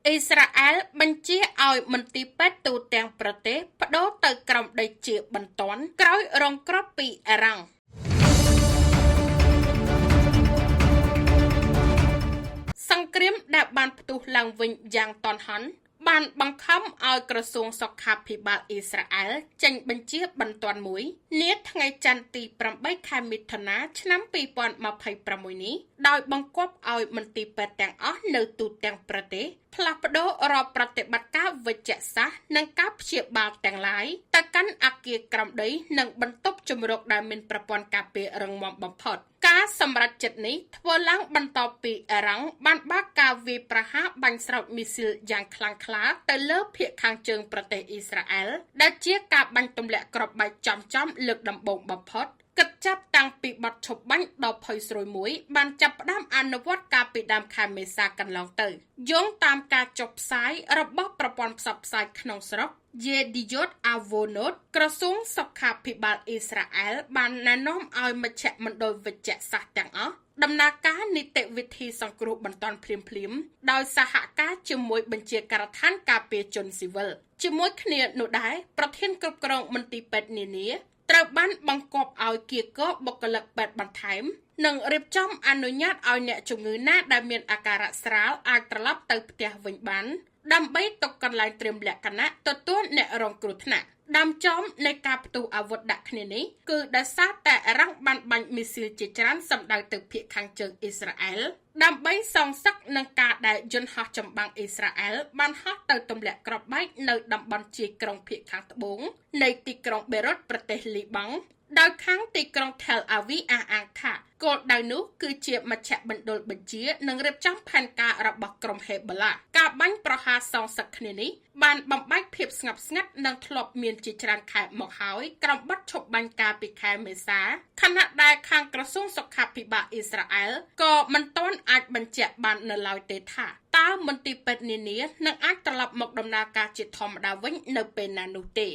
អ៊ីស្រាអែលបញ្ជាឲ្យមន្ទីរពេទ្យទូទាំងប្រទេសប្តូរទៅក្រោមដីជាបន្ទាន់ក្រោយរងគ្រោះពីអ៊ីរ៉ង់សង្គ្រាមដែលបានផ្ទុះឡើងវិញយ៉ាងតន់ហន់បានបង្ខំឲ្យក្រសួងសុខាភិបាលអ៊ីស្រាអែលចេញបញ្ជាបន្ទាន់មួយនាថ្ងៃច័ន្ទទី8 ខែមិថុនាឆ្នាំ2026នេះដោយបង្គាប់ឲ្យមន្ទីរពេទ្យទាំងអស់នៅទូទាំងប្រទេសផ្លាស់ប្តូររាល់ប្រតិបត្តិការវេជ្ជសាស្ត្រនិងការព្យាបាលទាំងឡាយទៅកាន់អគារក្រោមដីនិងបន្ទប់ជម្រកដែលមានប្រព័ន្ធការពាររឹងមាំបំផុតការសម្រេចចិត្តនេះធ្វើឡើងបន្ទាប់ពីអ៊ីរ៉ង់បានបើកការវាយប្រហារបាញ់ស្រោចមីស៊ីលយ៉ាងខ្លាំងក្លាទៅលើភាគខាងជើងប្រទេសអ៊ីស្រាអែលដែលជាការបាញ់ទម្លាក់គ្រាប់បែកចំលើកដំបូងបំផុតគិតចាប់តាំងពីបទឈប់បាញ់ដ៏ផុយស្រួយមួយបានចាប់ផ្ដើមអនុវត្តកាលពីដើមខែមេសាកន្លងទៅយោងតាមការចុះផ្សាយរបស់ប្រព័ន្ធផ្សព្វផ្សាយក្នុងស្រុក Yediot Ahronot ក្រសួងសុខាភិបាលអ៊ីស្រាអែលបានណែនាំឲ្យមជ្ឈមណ្ឌលវេជ្ជសាស្ត្រទាំងអស់ដំណើរការនីតិវិធីសង្គ្រោះបន្ទាន់ភ្លាមៗដោយសហការជាមួយបញ្ជាការដ្ឋានការពារជនស៊ីវិលជាមួយគ្នានោះដែរប្រធានគ្រប់គ្រងមន្ទីរពេទ្យនានាត្រូវបានបង្គាប់ឲ្យគៀកបុគ្គលិកពេទ្យបន្ថែមនិងរៀបចំអនុញ្ញាតឲ្យអ្នកជំងឺណាដែលមានអាការៈស្រាលអាចត្រឡប់ទៅផ្ទះវិញបានដើម្បីទុកកន្លែងត្រៀមលក្ខណៈទទួលអ្នករងគ្រោះថ្នាក់ដើមចំនៃការផ្ទុះអាវុធដាក់គ្នានេះគឺដោយសារតែអ៊ីរ៉ង់បានបាញ់មីស៊ីលជាច្រើនសម្ដៅទៅភាគខាងជើងអ៊ីស្រាអែលដើម្បីសងសឹកនឹងការដែលយន្តហោះចម្បាំងអ៊ីស្រាអែលបានហោះទៅទម្លាក់គ្រាប់បែកនៅតំបន់ជាយក្រុងភាគខាងត្បូងនៃទីក្រុងបេរុតប្រទេសលីបង់ដោយខាងទីក្រុង Tel Aviv អះអាងថាគោលដៅនោះគឺជាមជ្ឈមណ្ឌលបញ្ជានិងរៀបចំផែនការរបស់ក្រុមហេបឡាការបាញ់ប្រហារសងសឹកគ្នានេះបានបំបែកភាពស្ងប់ស្ងាត់និងធ្លាប់មានជាច្រើនខែមកហើយក្រោមបទឈប់បាញ់កាលពីខែមេសាខណៈដែលខាងក្រសួងសុខាភិបាលអ៊ីស្រាអែលក៏មិនទាន់អាចបញ្ជាក់បាននៅឡើយទេថាតើមន្ទីរពេទ្យនានានឹងអាចត្រឡប់មកដំណើរការជាធម្មតាវិញនៅពេលណានោះទេ